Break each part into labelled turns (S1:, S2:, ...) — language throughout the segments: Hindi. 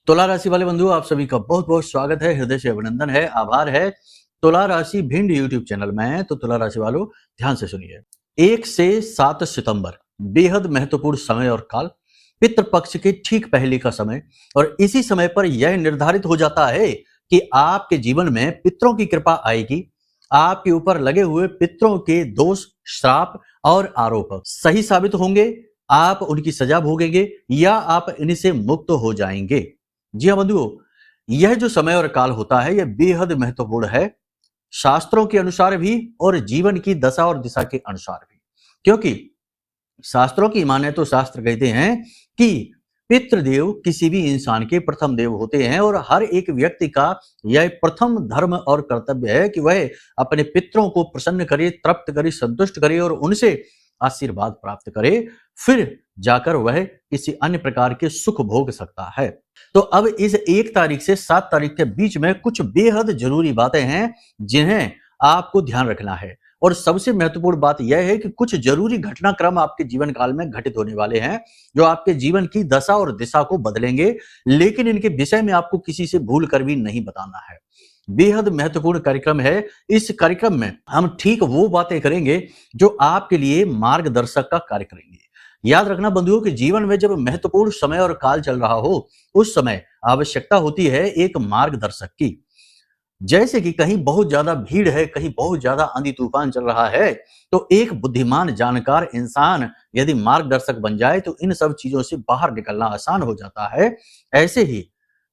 S1: तुला राशि वाले बंधु, आप सभी का बहुत बहुत स्वागत है, हृदय से अभिनंदन है, आभार है। तुला राशि भिंड यूट्यूब चैनल में। तो तुला राशि वालों, ध्यान से सुनिए। 1 से 7 सितंबर बेहद महत्वपूर्ण समय और काल, पितृपक्ष के ठीक पहले का समय। और इसी समय पर यह निर्धारित हो जाता है कि आपके जीवन में पितरों की कृपा आएगी। आपके ऊपर लगे हुए पितरों के दोष, श्राप और आरोप सही साबित होंगे। आप उनकी सजा भोगेंगे या आप इनसे मुक्त हो जाएंगे। जी हाँ बंधुओं, यह जो समय और काल होता है यह बेहद महत्वपूर्ण है, शास्त्रों के अनुसार भी और जीवन की दशा और दिशा के अनुसार भी। क्योंकि शास्त्रों की माने तो शास्त्र कहते हैं कि पितृदेव किसी भी इंसान के प्रथम देव होते हैं और हर एक व्यक्ति का यह प्रथम धर्म और कर्तव्य है कि वह अपने पितरों को प्रसन्न करे, तृप्त करे, संतुष्ट करे और उनसे आशीर्वाद प्राप्त करे, फिर जाकर वह किसी अन्य प्रकार के सुख भोग सकता है। तो अब इस 1 तारीख से 7 तारीख के बीच में कुछ बेहद जरूरी बातें हैं जिन्हें आपको ध्यान रखना है। और सबसे महत्वपूर्ण बात यह है कि कुछ जरूरी घटनाक्रम आपके जीवन काल में घटित होने वाले हैं जो आपके जीवन की दशा और दिशा को बदलेंगे, लेकिन इनके विषय में आपको किसी से भूल कर भी नहीं बताना है। बेहद महत्वपूर्ण कार्यक्रम है। इस कार्यक्रम में हम ठीक वो बातें करेंगे जो आपके लिए मार्गदर्शक का कार्य करेंगे। याद रखना बंधुओं कि जीवन में जब महत्वपूर्ण समय और काल चल रहा हो, उस समय आवश्यकता होती है एक मार्गदर्शक की। जैसे कि कहीं बहुत ज्यादा भीड़ है, कहीं बहुत ज्यादा आंधी तूफान चल रहा है, तो एक बुद्धिमान जानकार इंसान यदि मार्गदर्शक बन जाए तो इन सब चीजों से बाहर निकलना आसान हो जाता है। ऐसे ही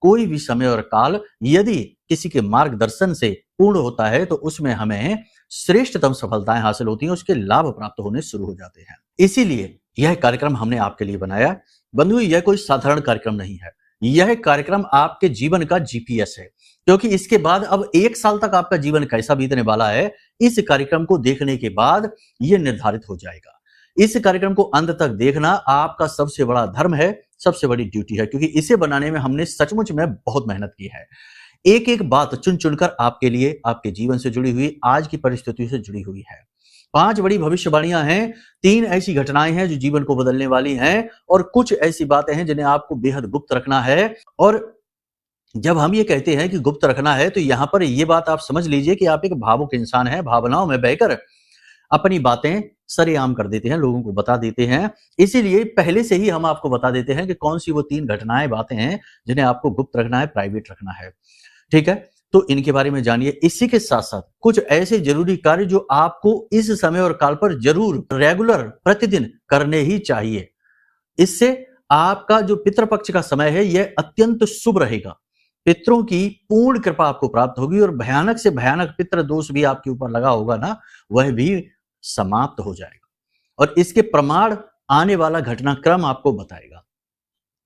S1: कोई भी समय और काल यदि किसी के मार्गदर्शन से पूर्ण होता है तो उसमें हमें श्रेष्ठतम सफलताएं हासिल होती हैं, उसके लाभ प्राप्त होने शुरू हो जाते हैं। इसीलिए यह कार्यक्रम हमने आपके लिए बनाया। बंधु, यह कोई साधारण कार्यक्रम नहीं है, यह कार्यक्रम आपके जीवन का जीपीएस है। क्योंकि इसके बाद अब 1 साल तक आपका जीवन कैसा बीतने वाला है, इस कार्यक्रम को देखने के बाद यह निर्धारित हो जाएगा। इस कार्यक्रम को अंत तक देखना आपका सबसे बड़ा धर्म है, सबसे बड़ी ड्यूटी है, क्योंकि इसे बनाने में हमने सचमुच में बहुत मेहनत की है। एक एक बात चुन चुनकर आपके लिए, आपके जीवन से जुड़ी हुई, आज की परिस्थितियों से जुड़ी हुई है। 5 बड़ी भविष्यवाणियां हैं, 3 ऐसी घटनाएं हैं जो जीवन को बदलने वाली हैं और कुछ ऐसी बातें हैं जिन्हें आपको बेहद गुप्त रखना है। और जब हम ये कहते हैं कि गुप्त रखना है तो यहां पर ये बात आप समझ लीजिए कि आप एक भावुक इंसान हैं, भावनाओं में बहकर अपनी बातें सरेआम कर देते हैं, लोगों को बता देते हैं। इसीलिए पहले से ही हम आपको बता देते हैं कि कौन सी वो 3 घटनाएं, बातें हैं जिन्हें आपको गुप्त रखना है, प्राइवेट रखना है। ठीक है, तो इनके बारे में जानिए। इसी के साथ साथ कुछ ऐसे जरूरी कार्य जो आपको इस समय और काल पर जरूर रेगुलर प्रतिदिन करने ही चाहिए। इससे आपका जो पितृपक्ष का समय है यह अत्यंत शुभ रहेगा। पितरों की पूर्ण कृपा आपको प्राप्त होगी और भयानक से भयानक पितृ दोष भी आपके ऊपर लगा होगा ना, वह भी समाप्त हो जाएगा। और इसके प्रमाण आने वाला घटनाक्रम आपको बताएगा।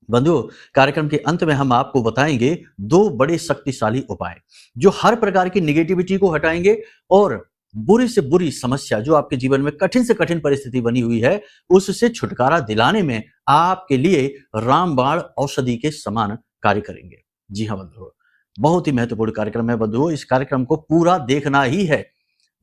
S1: बंधुओं, कार्यक्रम के अंत में हम आपको बताएंगे 2 बड़े शक्तिशाली उपाय जो हर प्रकार की निगेटिविटी को हटाएंगे और बुरी से बुरी समस्या जो आपके जीवन में कठिन से कठिन परिस्थिति बनी हुई है उससे छुटकारा दिलाने में आपके लिए रामबाण औषधि के समान कार्य करेंगे। जी हाँ बंधुओं, बहुत ही महत्वपूर्ण कार्यक्रम है बंधुओं। इस कार्यक्रम को पूरा देखना ही है,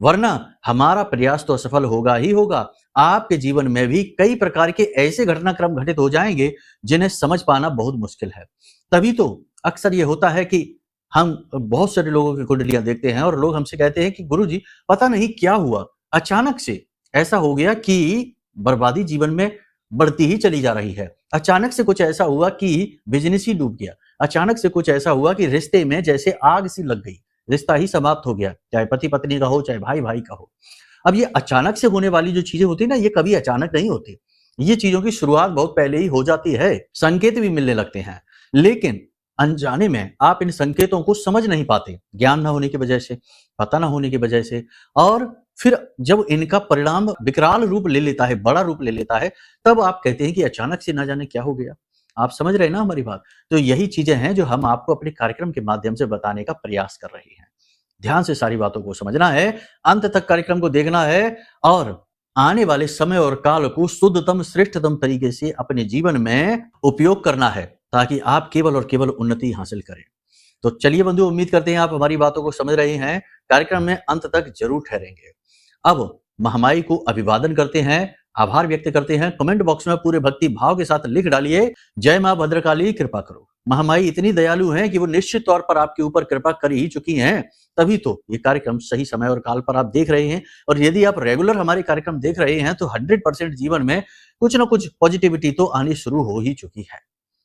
S1: वरना हमारा प्रयास तो असफल होगा ही होगा। आपके जीवन में भी कई प्रकार के ऐसे घटनाक्रम घटित हो जाएंगे जिन्हें समझ पाना बहुत मुश्किल है। तभी तो अक्सर यह होता है कि हम बहुत सारे लोगों की कुंडलियां देखते हैं और लोग हमसे कहते हैं कि गुरुजी पता नहीं क्या हुआ, अचानक से ऐसा हो गया कि बर्बादी जीवन में बढ़ती ही चली जा रही है। अचानक से कुछ ऐसा हुआ कि बिजनेस ही डूब गया। अचानक से कुछ ऐसा हुआ कि रिश्ते में जैसे आग सी लग गई, रिश्ता ही समाप्त हो गया, चाहे पति पत्नी का हो, चाहे भाई भाई का हो। अब ये अचानक से होने वाली जो चीजें होती है ना, ये कभी अचानक नहीं होती। ये चीजों की शुरुआत बहुत पहले ही हो जाती है, संकेत भी मिलने लगते हैं, लेकिन अनजाने में आप इन संकेतों को समझ नहीं पाते, ज्ञान न होने की वजह से, पता न होने की वजह से। और फिर जब इनका परिणाम विकराल रूप ले लेता है, बड़ा रूप ले लेता है, तब आप कहते हैं कि अचानक से ना जाने क्या हो गया। आप समझ रहे हैं ना हमारी बात? तो यही चीजें हैं जो हम आपको अपने कार्यक्रम के माध्यम से बताने का प्रयास कर रहे हैं। ध्यान से सारी बातों को समझना है, अंत तक कार्यक्रम को देखना है और आने वाले समय और काल को शुद्धतम श्रेष्ठतम तरीके से अपने जीवन में उपयोग करना है ताकि आप केवल और केवल उन्नति हासिल करें। तो चलिए बंधु, उम्मीद करते हैं आप हमारी बातों को समझ रहे हैं, कार्यक्रम में अंत तक जरूर ठहरेंगे। अब महामाई को अभिवादन करते हैं आभार व्यक्त करते हैं। कमेंट बॉक्स में पूरे भक्ति भाव के साथ लिख डालिए, जय मां भद्रकाली कृपा करो। महामाई इतनी दयालु हैं कि वो निश्चित तौर पर आपके ऊपर कृपा कर ही चुकी हैं, तभी तो ये कार्यक्रम सही समय और काल पर आप देख रहे हैं। और यदि आप रेगुलर हमारे कार्यक्रम देख रहे हैं तो 100% जीवन में कुछ ना कुछ पॉजिटिविटी तो आनी शुरू हो ही चुकी है।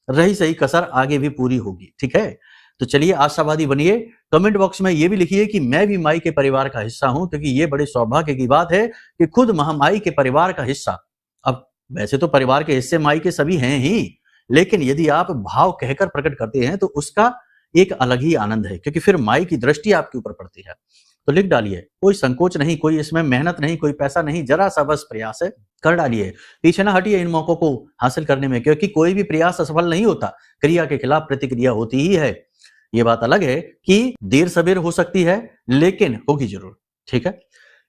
S1: रही सही कसर आगे भी पूरी होगी, ठीक है। तो चलिए आशावादी बनिए। कमेंट बॉक्स में ये भी लिखिए कि मैं भी माई के परिवार का हिस्सा हूं, क्योंकि ये बड़े सौभाग्य की बात है कि खुद महामाई के परिवार का हिस्सा। अब वैसे तो परिवार के हिस्से माई के सभी हैं ही, लेकिन यदि आप भाव कहकर प्रकट करते हैं तो उसका एक अलग ही आनंद है, क्योंकि फिर माई की दृष्टि आपके ऊपर पड़ती है। तो लिख डालिए, कोई संकोच नहीं, कोई इसमें मेहनत नहीं, कोई पैसा नहीं, जरा सा बस प्रयास है, कर डालिए। पीछे ना हटिए इन मौकों को हासिल करने में, क्योंकि कोई भी प्रयास असफल नहीं होता, क्रिया के खिलाफ प्रतिक्रिया होती ही है। ये बात अलग है कि देर सबेर हो सकती है, लेकिन होगी जरूर, ठीक है।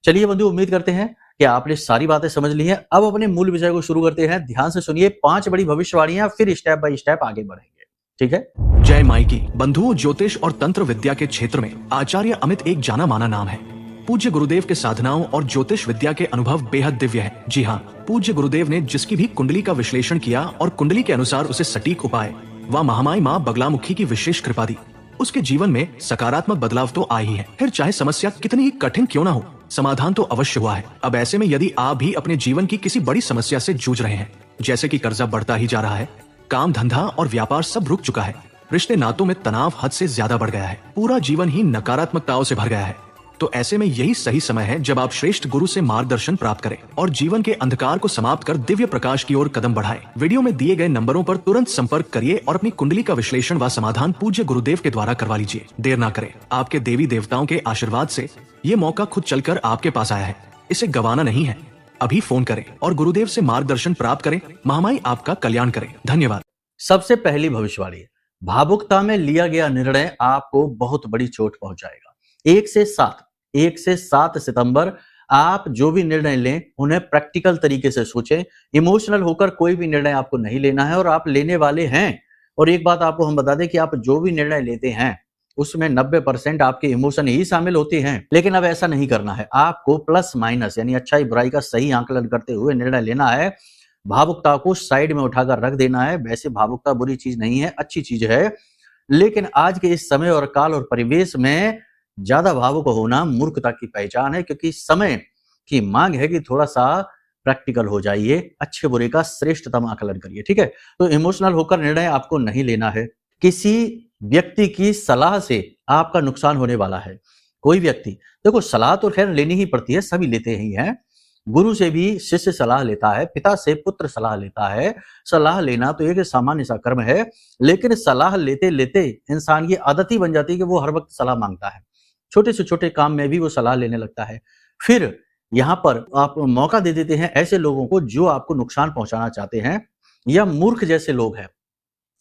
S1: चलिए बंधु, उम्मीद करते हैं कि आपने सारी बातें समझ ली हैं। अब अपने मूल विषय को शुरू करते हैं। ध्यान से सुनिए 5 बड़ी भविष्यवाणियां, फिर स्टेप बाय स्टेप आगे बढ़ेंगे, ठीक है।
S2: जय माई की। बंधुओं, ज्योतिष और तंत्र विद्या के क्षेत्र में आचार्य अमित एक जाना माना नाम है। पूज्य गुरुदेव के साधनाओं और ज्योतिष विद्या के अनुभव बेहद दिव्य है। जी हाँ, पूज्य गुरुदेव ने जिसकी भी कुंडली का विश्लेषण किया और कुंडली के अनुसार उसे सटीक उपाय व महामाई माँ बगलामुखी की विशेष कृपा दी, उसके जीवन में सकारात्मक बदलाव तो आए ही है। फिर चाहे समस्या कितनी ही कठिन क्यों ना हो, समाधान तो अवश्य हुआ है। अब ऐसे में यदि आप भी अपने जीवन की किसी बड़ी समस्या से जूझ रहे हैं, जैसे कि कर्जा बढ़ता ही जा रहा है, काम धंधा और व्यापार सब रुक चुका है, रिश्ते नातों में तनाव हद से ज्यादा बढ़ गया है, पूरा जीवन ही नकारात्मकताओं से भर गया है, तो ऐसे में यही सही समय है जब आप श्रेष्ठ गुरु से मार्गदर्शन प्राप्त करें और जीवन के अंधकार को समाप्त कर दिव्य प्रकाश की ओर कदम बढ़ाएं। वीडियो में दिए गए नंबरों पर तुरंत संपर्क करिए और अपनी कुंडली का विश्लेषण व समाधान पूज्य गुरुदेव के द्वारा करवा लीजिए। देर ना करें, आपके देवी देवताओं के आशीर्वाद से ये मौका खुद चलकर आपके पास आया है, इसे गंवाना नहीं है। अभी फोन करें और गुरुदेव से मार्गदर्शन प्राप्त करें। महामाई आपका कल्याण करे। धन्यवाद।
S1: सबसे पहली भविष्यवाणी, भावुकता में लिया गया निर्णय आपको बहुत बड़ी चोट पहुंचाएगा। 1 से 7 सितंबर आप जो भी निर्णय लें उन्हें प्रैक्टिकल तरीके से सोचें। इमोशनल होकर कोई भी निर्णय आपको नहीं लेना है और आप लेने वाले हैं। और एक बात आपको हम बता दें कि आप जो भी निर्णय लेते हैं उसमें 90% आपके इमोशन ही शामिल होते हैं। लेकिन अब ऐसा नहीं करना है, आपको प्लस माइनस यानी अच्छाई बुराई का सही आंकलन करते हुए निर्णय लेना है। भावुकता को साइड में उठाकर रख देना है। वैसे भावुकता बुरी चीज नहीं है, अच्छी चीज है, लेकिन आज के इस समय और काल और परिवेश में ज्यादा भावुक होना मूर्खता की पहचान है, क्योंकि समय की मांग है कि थोड़ा सा प्रैक्टिकल हो जाइए, अच्छे बुरे का श्रेष्ठतम आकलन करिए, ठीक है। तो इमोशनल होकर निर्णय आपको नहीं लेना है। किसी व्यक्ति की सलाह से आपका नुकसान होने वाला है। कोई व्यक्ति, देखो सलाह तो खैर लेनी ही पड़ती है, सभी लेते ही हैं। गुरु से भी शिष्य सलाह लेता है, पिता से पुत्र सलाह लेता है। सलाह लेना तो एक सामान्य सा कर्म है, लेकिन सलाह लेते लेते इंसान की आदत ही बन जाती है कि वो हर वक्त सलाह मांगता है। छोटे से छोटे काम में भी वो सलाह लेने लगता है। फिर यहाँ पर आप मौका दे देते हैं ऐसे लोगों को जो आपको नुकसान पहुंचाना चाहते हैं, या मूर्ख जैसे लोग हैं,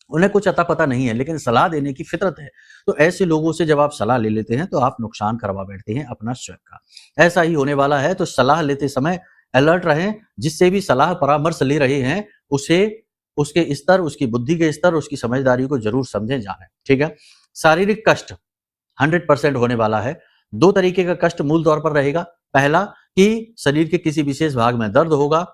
S1: उन्हें कुछ अता पता नहीं है लेकिन सलाह देने की फितरत है। तो ऐसे लोगों से जब आप सलाह ले लेते हैं तो आप नुकसान करवा बैठते हैं अपना स्वयं का। ऐसा ही होने वाला है। तो सलाह लेते समय अलर्ट रहें। जिससे भी सलाह परामर्श ले रहे हैं उसे उसके स्तर, उसकी बुद्धि के स्तर, उसकी समझदारी को जरूर समझें, जानें, ठीक है। शारीरिक कष्ट 100% होने वाला है। 2 तरीके का कष्ट मूल तौर पर रहेगा। पहला कि शरीर के किसी विशेष भाग में दर्द होगा,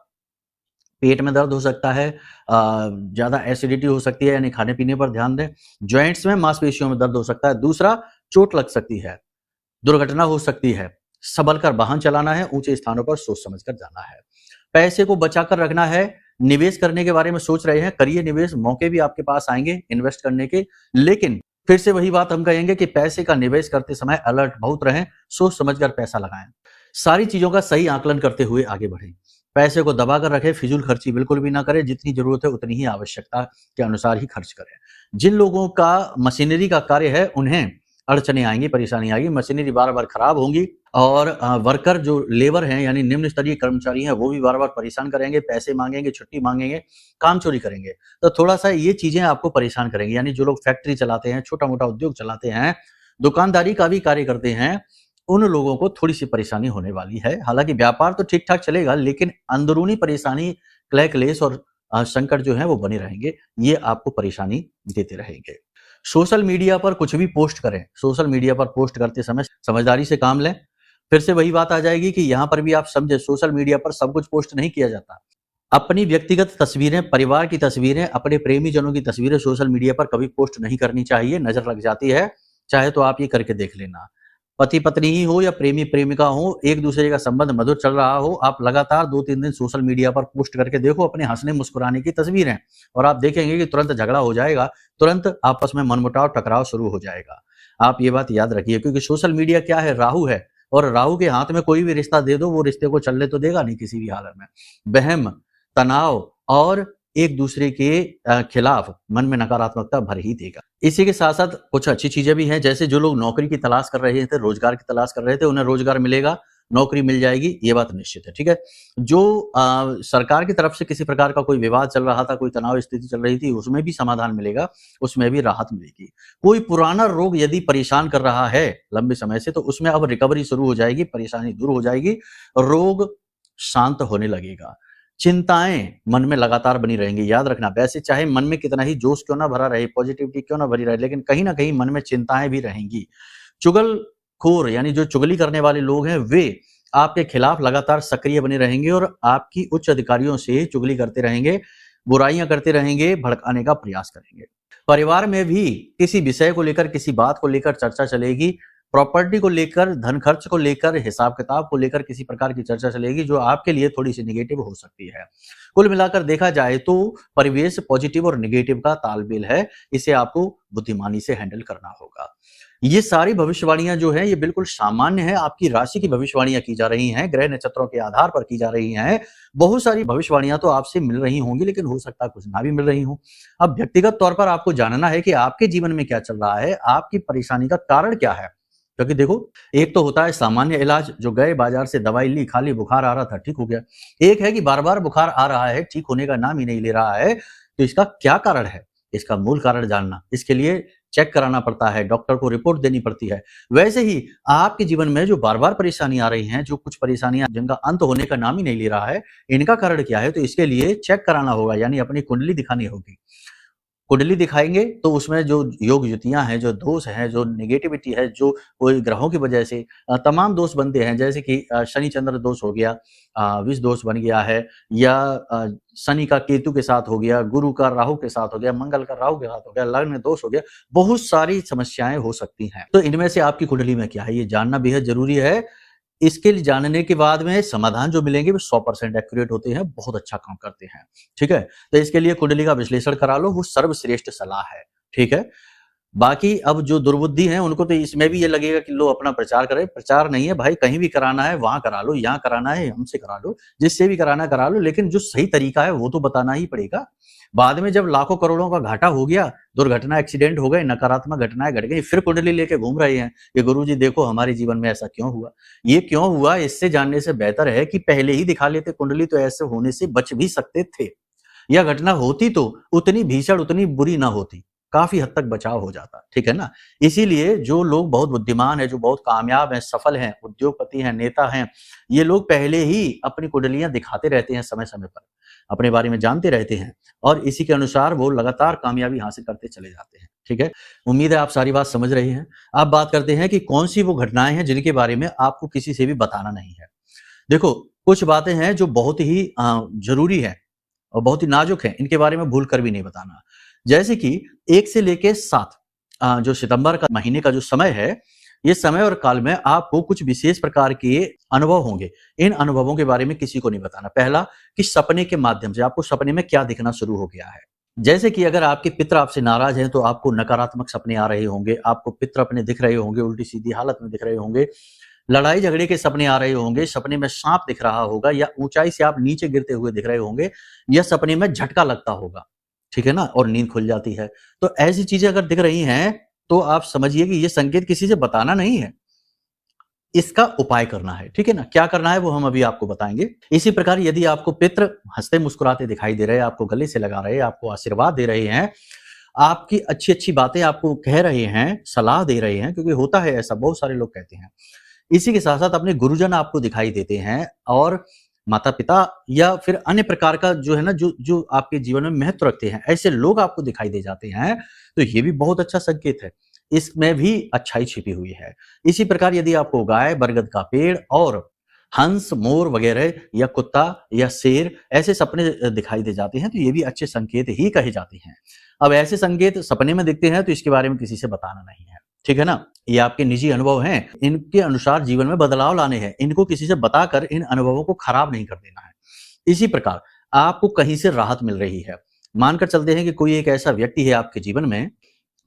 S1: पेट में दर्द हो सकता है, ज्यादा एसिडिटी हो सकती है, यानी खाने पीने पर ध्यान दें। जॉइंट्स में, मांसपेशियों में दर्द हो सकता है। दूसरा, चोट लग सकती है, दुर्घटना हो सकती है। संभल कर वाहन चलाना है, ऊंचे स्थानों पर सोच समझ कर जाना है। पैसे को बचाकर रखना है। निवेश करने के बारे में सोच रहे हैं, करिए निवेश, मौके भी आपके पास आएंगे इन्वेस्ट करने के। लेकिन फिर से वही बात हम कहेंगे कि पैसे का निवेश करते समय अलर्ट बहुत रहें, सोच समझकर पैसा लगाएं। सारी चीजों का सही आकलन करते हुए आगे बढ़ें। पैसे को दबा कर रखें, फिजूल खर्ची बिल्कुल भी ना करें। जितनी जरूरत है उतनी ही आवश्यकता के अनुसार ही खर्च करें। जिन लोगों का मशीनरी का कार्य है उन्हें अड़चने आएंगी, परेशानी आएगी, मशीनरी बार बार खराब होंगी और वर्कर जो लेबर हैं यानी निम्न स्तरीय कर्मचारी हैं वो भी बार बार परेशान करेंगे, पैसे मांगेंगे, छुट्टी मांगेंगे, काम चोरी करेंगे। तो थोड़ा सा ये चीजें आपको परेशान करेंगी। यानी जो लोग फैक्ट्री चलाते हैं, छोटा मोटा उद्योग चलाते हैं, दुकानदारी का भी कार्य करते हैं, उन लोगों को थोड़ी सी परेशानी होने वाली है। हालांकि व्यापार तो ठीक ठाक चलेगा, लेकिन अंदरूनी परेशानी, क्लह क्लेश और संकट जो है वो बने रहेंगे। ये आपको परेशानी देते रहेंगे। सोशल मीडिया पर कुछ भी पोस्ट करें, सोशल मीडिया पर पोस्ट करते समय समझदारी से काम लें। फिर से वही बात आ जाएगी कि यहाँ पर भी आप समझे, सोशल मीडिया पर सब कुछ पोस्ट नहीं किया जाता। अपनी व्यक्तिगत तस्वीरें, परिवार की तस्वीरें, अपने प्रेमी जनों की तस्वीरें सोशल मीडिया पर कभी पोस्ट नहीं करनी चाहिए, नजर लग जाती है। चाहे तो आप ये करके देख लेना। पति पत्नी ही हो या प्रेमी प्रेमिका हो, एक दूसरे का संबंध मधुर चल रहा हो, आप लगातार 2-3 दिन सोशल मीडिया पर पोस्ट करके देखो अपने हंसने मुस्कुराने की तस्वीरें, और आप देखेंगे कि तुरंत झगड़ा हो जाएगा, तुरंत आपस में मनमुटाव, टकराव शुरू हो जाएगा। आप ये बात याद रखिए, क्योंकि सोशल मीडिया क्या है, राहु है, और राहु के हाथ में कोई भी रिश्ता दे दो, वो रिश्ते को चलने तो देगा नहीं किसी भी हालत में। वहम, तनाव और एक दूसरे के खिलाफ मन में नकारात्मकता भर ही देगा। इसी के साथ साथ कुछ अच्छी चीजें भी हैं, जैसे जो लोग नौकरी की तलाश कर रहे थे, रोजगार की तलाश कर रहे थे, उन्हें रोजगार मिलेगा, नौकरी मिल जाएगी, ये बात निश्चित है। ठीक है, जो सरकार की तरफ से किसी प्रकार का कोई विवाद चल रहा था, कोई तनाव स्थिति चल रही थी, उसमें भी समाधान मिलेगा, उसमें भी राहत मिलेगी। कोई पुराना रोग यदि परेशान कर रहा है लंबे समय से, तो उसमें अब रिकवरी शुरू हो जाएगी, परेशानी दूर हो जाएगी, रोग शांत होने लगेगा। चिंताएं मन में लगातार बनी रहेंगी। याद रखना, वैसे चाहे मन में कितना ही जोश क्यों ना भरा रहे, पॉजिटिविटी क्यों ना भरी रहे, लेकिन कहीं ना कहीं मन में चिंताएं भी रहेंगी। चुगलखोर यानी जो चुगली करने वाले लोग हैं, वे आपके खिलाफ लगातार सक्रिय बने रहेंगे और आपकी उच्च अधिकारियों से चुगली करते रहेंगे, बुराइयां करते रहेंगे, भड़काने का प्रयास करेंगे। परिवार में भी किसी विषय को लेकर, किसी बात को लेकर चर्चा चलेगी, प्रॉपर्टी को लेकर, धन खर्च को लेकर, हिसाब किताब को लेकर किसी प्रकार की चर्चा चलेगी, जो आपके लिए थोड़ी सी नेगेटिव हो सकती है। कुल मिलाकर देखा जाए तो परिवेश पॉजिटिव और नेगेटिव का तालमेल है, इसे आपको बुद्धिमानी से हैंडल करना होगा। ये सारी भविष्यवाणियां जो है, ये बिल्कुल सामान्य है, आपकी राशि की भविष्यवाणियां की जा रही हैं, ग्रह नक्षत्रों के आधार पर की जा रही हैं। बहुत सारी भविष्यवाणियां तो आपसे मिल रही होंगी, लेकिन हो सकता है कुछ ना भी मिल रही हो। अब व्यक्तिगत तौर पर आपको जानना है कि आपके जीवन में क्या चल रहा है, आपकी परेशानी का कारण क्या है। क्योंकि देखो, एक तो होता है सामान्य इलाज, जो गए बाजार से दवाई ली, खाली, बुखार आ रहा था, ठीक हो गया। एक है कि बार बार बुखार आ रहा है, ठीक होने का नाम ही नहीं ले रहा है, तो इसका क्या कारण है, इसका मूल कारण जानना, इसके लिए चेक कराना पड़ता है, डॉक्टर को रिपोर्ट देनी पड़ती है। वैसे ही आपके जीवन में जो बार बार परेशानी आ रही हैं, जो कुछ परेशानियां जिनका अंत होने का नाम ही नहीं ले रहा है, इनका कारण क्या है, तो इसके लिए चेक कराना होगा, यानी अपनी कुंडली दिखानी होगी। कुंडली दिखाएंगे तो उसमें जो योग युतियां हैं, जो दोष हैं, जो नेगेटिविटी है, जो कोई ग्रहों की वजह से तमाम दोष बनते हैं, जैसे कि शनि चंद्र दोष हो गया, विष दोष बन गया है, या शनि का केतु के साथ हो गया, गुरु का राहु के साथ हो गया, मंगल का राहु के साथ हो गया, लग्न दोष हो गया, बहुत सारी समस्याएं हो सकती हैं। तो इनमें से आपकी कुंडली में क्या है, ये जानना बेहद जरूरी है। इसके लिए जानने के बाद में समाधान जो मिलेंगे वो 100% एक्यूरेट होते हैं, बहुत अच्छा काम करते हैं। ठीक है, तो इसके लिए कुंडली का विश्लेषण करा लो, वो सर्वश्रेष्ठ सलाह है। ठीक है, बाकी अब जो दुर्बुद्धि है उनको तो इसमें भी ये लगेगा कि लो अपना प्रचार करें। प्रचार नहीं है भाई, कहीं भी कराना है वहां करा लो, यहाँ कराना है हमसे करा लो, जिससे भी कराना करा लो, लेकिन जो सही तरीका है वो तो बताना ही पड़ेगा। बाद में जब लाखों करोड़ों का घाटा हो गया, दुर्घटना, एक्सीडेंट हो गए, नकारात्मक घटनाएं घट गई, फिर कुंडली लेके घूम रहे हैं कि गुरुजी देखो हमारे जीवन में ऐसा क्यों हुआ, ये क्यों हुआ। इससे जानने से बेहतर है कि पहले ही दिखा लेते कुंडली, तो ऐसे होने से बच भी सकते थे, या घटना होती तो उतनी भीषण, उतनी बुरी ना होती, काफी हद तक बचाव हो जाता। ठीक है ना, इसीलिए जो लोग बहुत बुद्धिमान है, जो बहुत कामयाब हैं, सफल हैं, उद्योगपति हैं, नेता हैं, ये लोग पहले ही अपनी कुंडलियां दिखाते रहते हैं, समय समय पर अपने बारे में जानते रहते हैं, और इसी के अनुसार वो लगातार कामयाबी हासिल करते चले जाते हैं। ठीक है, उम्मीद है आप सारी बात समझ रहे हैं। अब बात करते हैं कि कौन सी वो घटनाएं हैं जिनके बारे में आपको किसी से भी बताना नहीं है। देखो, कुछ बातें हैं जो बहुत ही जरूरी है और बहुत ही नाजुक है, इनके बारे में भूल कर भी नहीं बताना। जैसे कि 1 से लेके 7 जो सितंबर का महीने का जो समय है, ये समय और काल में आपको कुछ विशेष प्रकार के अनुभव होंगे। इन अनुभवों के बारे में किसी को नहीं बताना। पहला, कि सपने के माध्यम से आपको सपने में क्या दिखना शुरू हो गया है। जैसे कि अगर आपके पितर आपसे नाराज हैं तो आपको नकारात्मक सपने आ रहे होंगे, आपको पितर अपने दिख रहे होंगे, उल्टी सीधी हालत में दिख रहे होंगे, लड़ाई झगड़े के सपने आ रहे होंगे, सपने में सांप दिख रहा होगा, या ऊंचाई से आप नीचे गिरते हुए दिख रहे होंगे, या सपने में झटका लगता होगा। ठीक है ना, और नींद खुल जाती है। तो ऐसी चीजें अगर दिख रही हैं तो आप समझिए कि ये संकेत किसी से बताना नहीं है, इसका उपाय करना है। ठीक है ना, क्या करना है वो हम अभी आपको बताएंगे। इसी प्रकार यदि आपको पितृ हंसते मुस्कुराते दिखाई दे रहे हैं, आपको गले से लगा रहे हैं, आपको आशीर्वाद दे रहे हैं, आपकी अच्छी अच्छी बातें आपको कह रहे हैं, सलाह दे रहे हैं, क्योंकि होता है ऐसा, बहुत सारे लोग कहते हैं। इसी के साथ साथ अपने गुरुजन आपको दिखाई देते हैं, और माता पिता या फिर अन्य प्रकार का जो है ना, जो आपके जीवन में महत्व रखते हैं, ऐसे लोग आपको दिखाई दे जाते हैं, तो ये भी बहुत अच्छा संकेत है। इसमें भी अच्छाई छिपी हुई है। इसी प्रकार यदि आपको गाय, बरगद का पेड़ और हंस, मोर वगैरह या कुत्ता या शेर ऐसे सपने दिखाई दे जाते हैं तो ये भी अच्छे संकेत ही कहे जाते हैं। अब ऐसे संकेत सपने में दिखते हैं तो इसके बारे में किसी से बताना नहीं है, ठीक है ना? ये आपके निजी अनुभव हैं, इनके अनुसार जीवन में बदलाव लाने हैं, इनको किसी से बताकर इन अनुभवों को खराब नहीं कर देना है। इसी प्रकार आपको कहीं से राहत मिल रही है, मानकर चलते हैं कि कोई एक ऐसा व्यक्ति है आपके जीवन में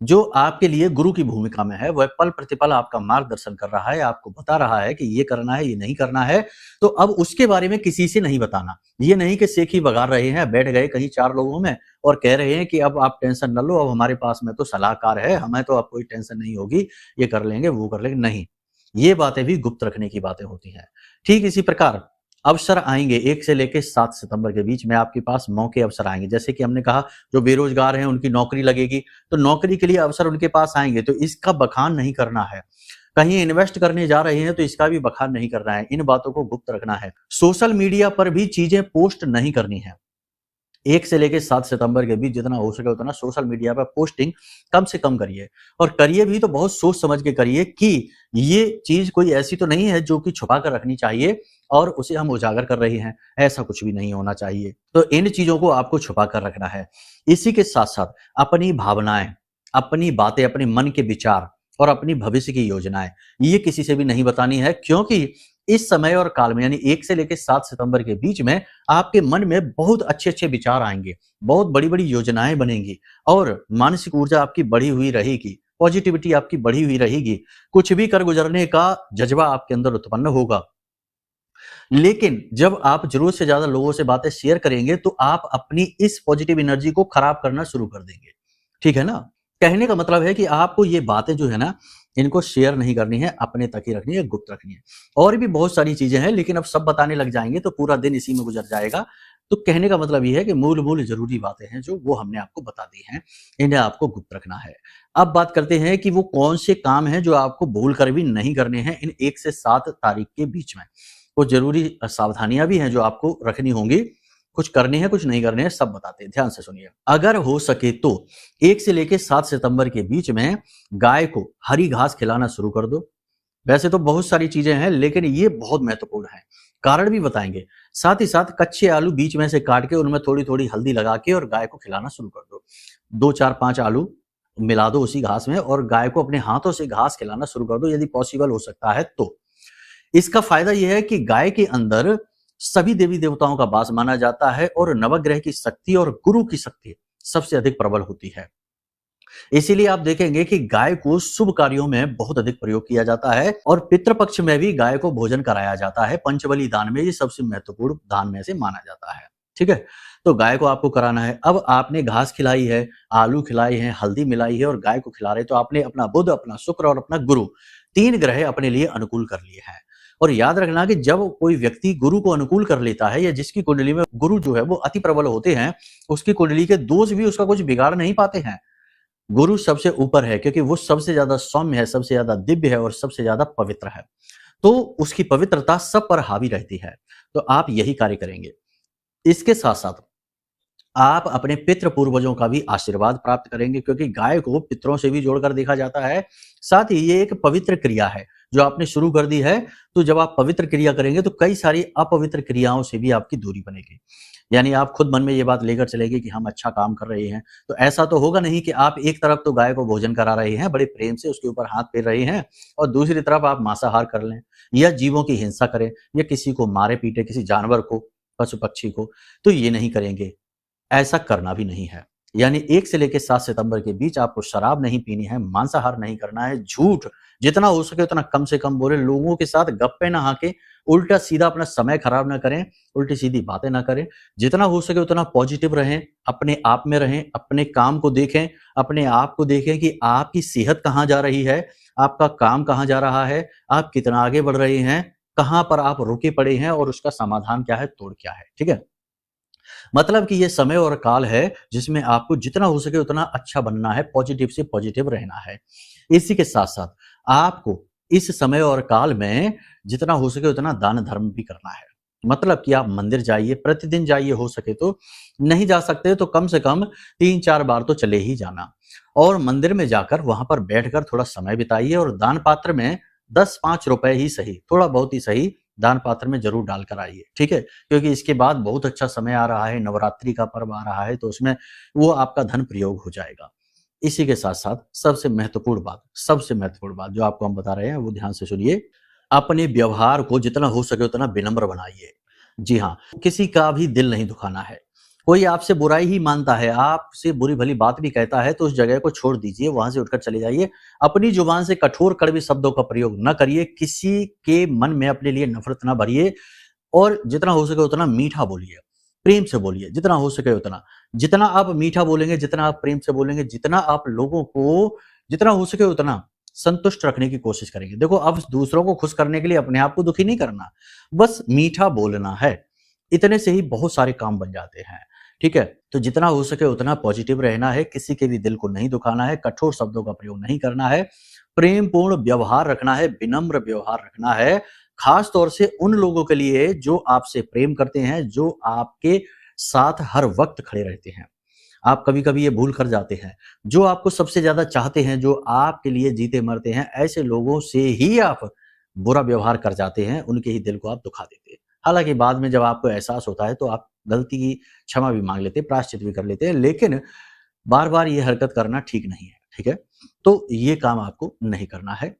S1: जो आपके लिए गुरु की भूमिका में है, वह पल प्रतिपल आपका मार्गदर्शन कर रहा है, आपको बता रहा है कि ये करना है, ये नहीं करना है, तो अब उसके बारे में किसी से नहीं बताना। ये नहीं कि सेखी बघार रहे हैं, बैठ गए कहीं 4 लोगों में और कह रहे हैं कि अब आप टेंशन न लो, अब हमारे पास में तो सलाहकार है, हमें तो अब कोई टेंशन नहीं होगी, ये कर लेंगे, वो कर लेंगे, नहीं। ये बातें भी गुप्त रखने की बातें होती हैं। ठीक इसी प्रकार अवसर आएंगे 1 से लेके 7 सितंबर के बीच में आपके पास मौके अवसर आएंगे। जैसे कि हमने कहा जो बेरोजगार हैं उनकी नौकरी लगेगी, तो नौकरी के लिए अवसर उनके पास आएंगे, तो इसका बखान नहीं करना है। कहीं इन्वेस्ट करने जा रहे हैं तो इसका भी बखान नहीं करना है, इन बातों को गुप्त रखना है। सोशल मीडिया पर भी चीजें पोस्ट नहीं करनी है। 1 से लेके 7 सितंबर के बीच जितना हो सके उतना सोशल मीडिया पर पोस्टिंग कम से कम करिए, और करिए भी तो बहुत सोच समझ के करिए कि ये चीज कोई ऐसी तो नहीं है जो कि छुपा कर रखनी चाहिए और उसे हम उजागर कर रहे हैं, ऐसा कुछ भी नहीं होना चाहिए। तो इन चीजों को आपको छुपा कर रखना है। इसी के साथ साथ अपनी भावनाएं, अपनी बातें, अपने मन के विचार और अपनी भविष्य की योजनाएं ये किसी से भी नहीं बतानी है, क्योंकि इस समय और काल में यानी 1 से लेकर 7 सितंबर के बीच में आपके मन में बहुत अच्छे-अच्छे विचार आएंगे, बहुत बड़ी-बड़ी योजनाएं बनेंगी और मानसिक ऊर्जा आपकी बढ़ी हुई रहेगी, पॉजिटिविटी आपकी बढ़ी हुई रहेगी, कुछ भी कर गुजरने का जज्बा आपके अंदर उत्पन्न होगा। लेकिन जब आप जरूरत से ज्यादा लोगों से बातें शेयर करेंगे तो आप अपनी इस पॉजिटिव एनर्जी को खराब करना शुरू कर देंगे, ठीक है ना? कहने का मतलब है कि आपको ये बातें जो है ना इनको शेयर नहीं करनी है, अपने तक ही रखनी है, गुप्त रखनी है। और भी बहुत सारी चीजें हैं लेकिन अब सब बताने लग जाएंगे तो पूरा दिन इसी में गुजर जाएगा। तो कहने का मतलब ये है कि मूल जरूरी बातें हैं जो वो हमने आपको बता दी हैं, इन्हें आपको गुप्त रखना है। अब बात करते हैं कि वो कौन से काम हैं जो आपको भूल कर भी नहीं करने हैं इन 1 से 7 तारीख के बीच में। कुछ जरूरी सावधानियां भी हैं जो आपको रखनी होंगी, कुछ करनी है कुछ नहीं करने हैं, सब बताते हैं, ध्यान से सुनिए। अगर हो सके तो 1 से लेकर 7 सितंबर के बीच में गाय को हरी घास खिलाना शुरू कर दो। वैसे तो बहुत सारी चीजें हैं लेकिन ये बहुत महत्वपूर्ण है, कारण भी बताएंगे। साथ ही साथ कच्चे आलू बीच में से काट के उनमें थोड़ी थोड़ी हल्दी लगा के और गाय को खिलाना शुरू कर दो। 2 4 5 आलू मिला दो उसी घास में और गाय को अपने हाथों से घास खिलाना शुरू कर दो यदि पॉसिबल हो सकता है तो। इसका फायदा यह है कि गाय के अंदर सभी देवी देवताओं का वास माना जाता है और नवग्रह की शक्ति और गुरु की शक्ति सबसे अधिक प्रबल होती है। इसीलिए आप देखेंगे कि गाय को शुभ कार्यों में बहुत अधिक प्रयोग किया जाता है और पितृपक्ष में भी गाय को भोजन कराया जाता है। पंचबली दान में ये सबसे महत्वपूर्ण दान में से माना जाता है, ठीक है? तो गाय को आपको कराना है। अब आपने घास खिलाई है, आलू खिलाई है, हल्दी मिलाई है और गाय को खिला रहे, तो आपने अपना बुध, अपना शुक्र और अपना गुरु 3 ग्रह अपने लिए अनुकूल कर लिए हैं। और याद रखना कि जब कोई व्यक्ति गुरु को अनुकूल कर लेता है या जिसकी कुंडली में गुरु जो है वो अति प्रबल होते हैं, उसकी कुंडली के दोष भी उसका कुछ बिगाड़ नहीं पाते हैं। गुरु सबसे ऊपर है क्योंकि वो सबसे ज्यादा सौम्य है, सबसे ज्यादा दिव्य है और सबसे ज्यादा पवित्र है, तो उसकी पवित्रता सब पर हावी रहती है। तो आप यही कार्य करेंगे। इसके साथ साथ आप अपने पितृ पूर्वजों का भी आशीर्वाद प्राप्त करेंगे क्योंकि गाय को पितरों से भी जोड़कर देखा जाता है। साथ ही ये एक पवित्र क्रिया है जो आपने शुरू कर दी है, तो जब आप पवित्र क्रिया करेंगे तो कई सारी अपवित्र क्रियाओं से भी आपकी दूरी बनेगी। यानी आप खुद मन में ये बात लेकर चलेंगे कि हम अच्छा काम कर रहे हैं, तो ऐसा तो होगा नहीं कि आप एक तरफ तो गाय को भोजन करा रहे हैं, बड़े प्रेम से उसके ऊपर हाथ फेर रहे हैं और दूसरी तरफ आप मांसाहार कर लें या जीवों की हिंसा करें या किसी को मारे पीटे, किसी जानवर को, पशु पक्षी को, तो ये नहीं करेंगे। ऐसा करना भी नहीं है। यानी 1 से लेकर 7 सितंबर के बीच आपको शराब नहीं पीनी है, मांसाहार नहीं करना है, झूठ जितना हो सके उतना कम से कम बोले, लोगों के साथ गप्पे ना हाके, उल्टा सीधा अपना समय खराब ना करें, उल्टी सीधी बातें ना करें। जितना हो सके उतना पॉजिटिव रहें, अपने आप में रहें, अपने काम को देखें, अपने आप को देखें कि आपकी सेहत कहाँ जा रही है, आपका काम कहाँ जा रहा है, आप कितना आगे बढ़ रहे हैं, कहाँ पर आप रुके पड़े हैं और उसका समाधान क्या है, तोड़ क्या है, ठीक है? मतलब कि ये समय और काल है जिसमें आपको जितना हो सके उतना अच्छा बनना है, पॉजिटिव से पॉजिटिव रहना है। इसी के साथ साथ आपको इस समय और काल में जितना हो सके उतना दान धर्म भी करना है। मतलब कि आप मंदिर जाइए, प्रतिदिन जाइए हो सके तो, नहीं जा सकते तो कम से कम 3-4 बार तो चले ही जाना। और मंदिर में जाकर वहाँ पर बैठकर थोड़ा समय बिताइए और दान पात्र में 10-5 रुपए ही सही, थोड़ा बहुत ही सही दान पात्र में ज़रूर डालकर आइए, ठीक है? क्योंकि इसके बाद बहुत अच्छा समय आ रहा है, नवरात्रि का पर्व आ रहा है, तो उसमें वो आपका धन प्रयोग हो जाएगा। इसी के साथ-साथ सबसे महत्वपूर्ण बात जो आपको हम बता रहे हैं वो ध्यान से सुनिए। अपने व्यवहार को जितना हो सके उतना विनम्र बनाइए। जी हाँ, किसी का भी दिल नहीं दुखाना है। कोई आपसे बुराई ही मानता है, आपसे बुरी-भली बात भी कहता है तो उस जगह को छोड़ दीजिए, वहाँ से उठकर चले जाइए। अपनी जुबान से कठोर कड़वे शब्दों का प्रयोग ना करिए, किसी के मन में अपने लिए नफ़रत ना भरिए और जितना हो सके उतना मीठा बोलिए, प्रेम से बोलिए, जितना हो सके उतना। जितना आप मीठा बोलेंगे, जितना आप प्रेम से बोलेंगे, जितना आप लोगों को जितना हो सके उतना संतुष्ट रखने की कोशिश करेंगे। देखो, अब दूसरों को खुश करने के लिए अपने आप को दुखी नहीं करना, बस मीठा बोलना है। इतने से ही बहुत सारे काम बन जाते हैं, ठीक है? तो जितना हो सके उतना पॉजिटिव रहना है, किसी के भी दिल को नहीं दुखाना है, कठोर शब्दों का प्रयोग नहीं करना है, प्रेमपूर्ण व्यवहार रखना है, विनम्र व्यवहार रखना है। खास तौर से उन लोगों के लिए जो आपसे प्रेम करते हैं, जो आपके साथ हर वक़्त खड़े रहते हैं। आप कभी-कभी ये भूल कर जाते हैं। जो आपको सबसे ज़्यादा चाहते हैं, जो आपके लिए जीते-मरते हैं, ऐसे लोगों से ही आप बुरा व्यवहार कर जाते हैं, उनके ही दिल को आप दुखा देते हैं। हालाँकि बाद में जब आपको एहसास होता है, तो आप गलती की क्षमा भी माँग लेते हैं, प्रायश्चित भी कर लेते हैं, लेकिन बार-बार ये हरकत करना ठीक नहीं है, ठीक है? तो ये काम आपको नहीं करना है।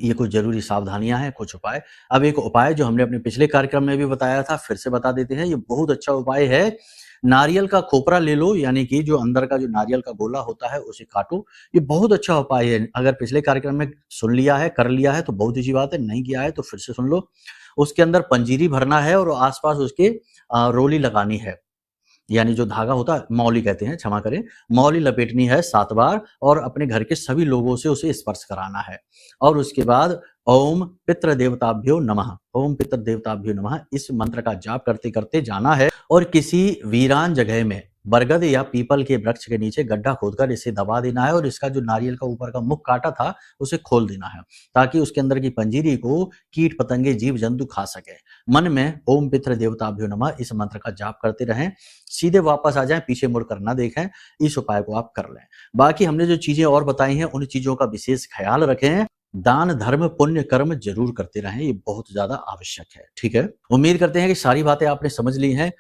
S1: ये कुछ ज़रूरी सावधानियाँ हैं, कुछ उपाय। अब एक उपाय जो हमने अपने पिछले कार्यक्रम में भी बताया था, फिर से बता देते हैं। ये बहुत अच्छा उपाय है। नारियल का खोपरा ले लो, यानी कि जो अंदर का जो नारियल का गोला होता है, उसे काटो। ये बहुत अच्छा उपाय है। अगर पिछले कार्यक्रम में सुन लिया है, कर लिया है, तो बहुत अच्छी बात है। नहीं किया है, तो फिर से सुन लो। उसके अंदर पंजीरी भरना है और आस-पास उसके रोली लगानी है। यानी जो धागा होता है, मौली कहते हैं, क्षमा करें, मौली लपेटनी है 7 बार और अपने घर के सभी लोगों से उसे स्पर्श कराना है। और उसके बाद ओम पितृदेवताभ्यो नमः, ओम पितृदेवताभ्यो नमः इस मंत्र का जाप करते-करते जाना है और किसी वीरान जगह में बरगद या पीपल के वृक्ष के नीचे गड्ढा खोदकर इसे दबा देना है और इसका जो नारियल का ऊपर का मुख काटा था, उसे खोल देना है, ताकि उसके अंदर की पंजीरी को कीट-पतंगे, जीव-जंतु खा सकें। मन में ओम पितृदेवताभ्यो नमः इस मंत्र का जाप करते रहें, सीधे वापस आ जाएँ, पीछे मुड़कर ना देखें, इस उपाय को आप कर लें। बाकी हमने जो चीज़ें और बताई हैं, उन चीज़ों का विशेष ख़्याल रखें। दान, धर्म, पुण्य, कर्म ज़रूर करते रहें, ये बहुत ज़्यादा आवश्यक है, ठीक है? उम्मीद करते हैं कि सारी बातें आपने समझ ली हैं।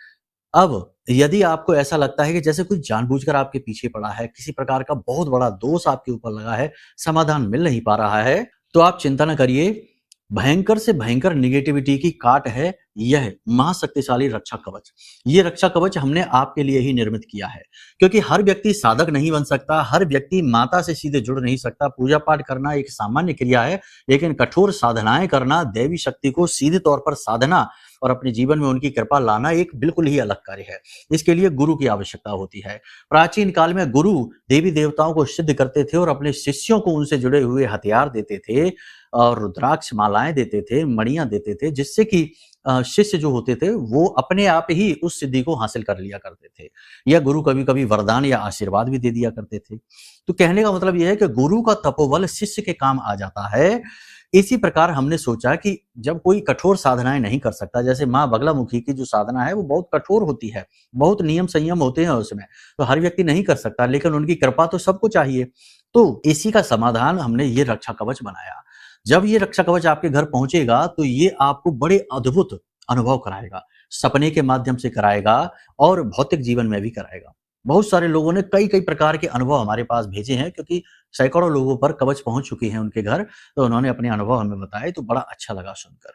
S1: अब यदि आपको ऐसा लगता है कि जैसे कोई जानबूझकर आपके पीछे पड़ा है, किसी प्रकार का बहुत बड़ा दोष आपके ऊपर लगा है, समाधान मिल नहीं पा रहा है, तो आप चिंता ना करिए। भयंकर से भयंकर नेगेटिविटी की काट है यह महाशक्तिशाली रक्षा कवच। ये रक्षा कवच हमने आपके लिए ही निर्मित किया है, क्योंकि हर व्यक्ति साधक नहीं बन सकता, हर व्यक्ति माता से सीधे जुड़ नहीं सकता। पूजा पाठ करना एक सामान्य क्रिया है, लेकिन कठोर साधनाएं करना, देवी शक्ति को सीधे तौर पर साधना और अपने जीवन में उनकी कृपा लाना एक बिल्कुल ही अलग कार्य है। इसके लिए गुरु की आवश्यकता होती है। प्राचीन काल में गुरु देवी देवताओं को सिद्ध करते थे और अपने शिष्यों को उनसे जुड़े हुए हथियार देते थे और रुद्राक्ष मालाएं देते थे, मणियां देते थे, जिससे कि शिष्य जो होते थे वो अपने आप ही उस सिद्धि को हासिल कर लिया करते थे, या गुरु कभी-कभी वरदान या आशीर्वाद भी दे दिया करते थे। तो कहने का मतलब यह है कि गुरु का तपोबल शिष्य के काम आ जाता है। इसी प्रकार हमने सोचा कि जब कोई कठोर साधनाएं नहीं कर सकता, जैसे माँ बगलामुखी की जो साधना है वो बहुत कठोर होती है, बहुत नियम संयम होते हैं उसमें, तो हर व्यक्ति नहीं कर सकता, लेकिन उनकी कृपा तो सबको चाहिए। तो इसी का समाधान हमने ये रक्षा कवच बनाया। जब ये रक्षा कवच आपके घर पहुंचेगा तो ये आपको बड़े अद्भुत अनुभव कराएगा, सपने के माध्यम से कराएगा और भौतिक जीवन में भी कराएगा। बहुत सारे लोगों ने कई कई प्रकार के अनुभव हमारे पास भेजे हैं, क्योंकि सैकड़ों लोगों पर कवच पहुंच चुकी है उनके घर, तो उन्होंने अपने अनुभव हमें बताए, तो बड़ा अच्छा लगा सुनकर।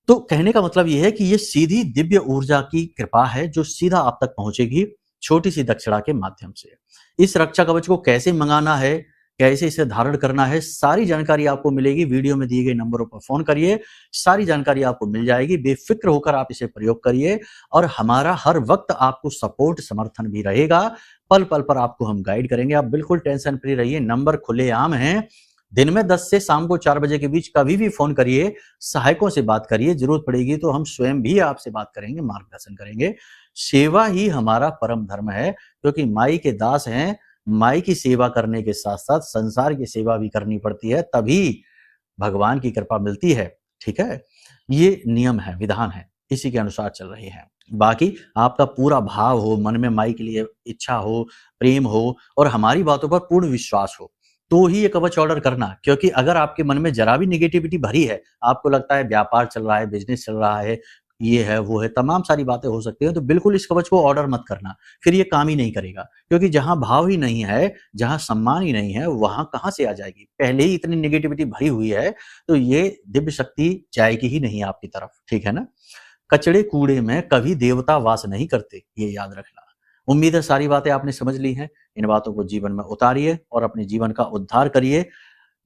S1: तो कहने का मतलब ये है कि ये सीधी दिव्य ऊर्जा की कृपा है जो सीधा आप तक पहुंचेगी छोटी सी दक्षिणा के माध्यम से। इस रक्षा कवच को कैसे मंगाना है, कैसे इसे धारण करना है, सारी जानकारी आपको मिलेगी। वीडियो में दिए गए नंबरों पर फोन करिए, सारी जानकारी आपको मिल जाएगी। बेफिक्र होकर आप इसे प्रयोग करिए और हमारा हर वक्त आपको सपोर्ट समर्थन भी रहेगा। पल पल पर आपको हम गाइड करेंगे, आप बिल्कुल टेंशन फ्री रहिए। नंबर खुलेआम हैं, दिन में 10 से शाम को 4 बजे के बीच कभी भी फोन करिए, सहायकों से बात करिए, जरूरत पड़ेगी तो हम स्वयं भी आपसे बात करेंगे, मार्गदर्शन करेंगे। सेवा ही हमारा परम धर्म है, क्योंकि माई के दास हैं। माई की सेवा करने के साथ साथ संसार की सेवा भी करनी पड़ती है, तभी भगवान की कृपा मिलती है, ठीक है? ये नियम है, विधान है। इसी के अनुसार चल रही हैं। बाकी आपका पूरा भाव हो, मन में माई के लिए इच्छा हो, प्रेम हो और हमारी बातों पर पूर्ण विश्वास हो, तो ही ये कवच ऑर्डर करना। क्योंकि अगर आपके मन में जरा भी नेगेटिविटी भरी है, आपको लगता है व्यापार चल रहा है, बिजनेस चल रहा है, ये है, वो है, तमाम सारी बातें हो सकती हैं, तो बिल्कुल इस कवच को ऑर्डर मत करना, फिर ये काम ही नहीं करेगा। क्योंकि जहाँ भाव ही नहीं है, जहाँ सम्मान ही नहीं है, वहाँ कहाँ से आ जाएगी? पहले ही इतनी नेगेटिविटी भरी हुई है, तो ये दिव्य शक्ति जाएगी ही नहीं आपकी तरफ, ठीक है ना? कचड़े कूड़े में कभी देवता वास नहीं करते, ये याद रखना। उम्मीद है सारी बातें आपने समझ ली हैं। इन बातों को जीवन में उतारिए और अपने जीवन का उद्धार करिए।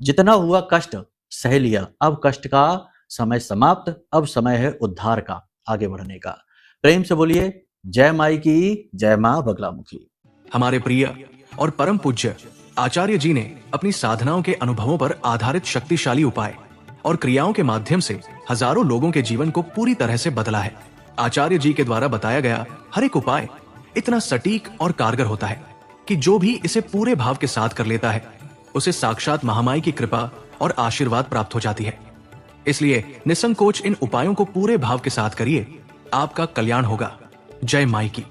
S1: जितना हुआ कष्ट सह लिया, अब कष्ट का समय समाप्त, अब समय है उद्धार का, आगे बढ़ने का। प्रेम से बोलिए जय माई की, जय मां बगलामुखी।
S2: हमारे प्रिय और परम पूज्य आचार्य जी ने अपनी साधनाओं के अनुभवों पर आधारित शक्तिशाली उपाय और क्रियाओं के माध्यम से हजारों लोगों के जीवन को पूरी तरह से बदला है। आचार्य जी के द्वारा बताया गया हर एक उपाय इतना सटीक और कारगर होता है कि जो भी इसे पूरे भाव के साथ कर लेता है, उसे साक्षात महामाई की कृपा और आशीर्वाद प्राप्त हो जाती है। इसलिए निसंकोच इन उपायों को पूरे भाव के साथ करिए, आपका कल्याण होगा। जय माई की।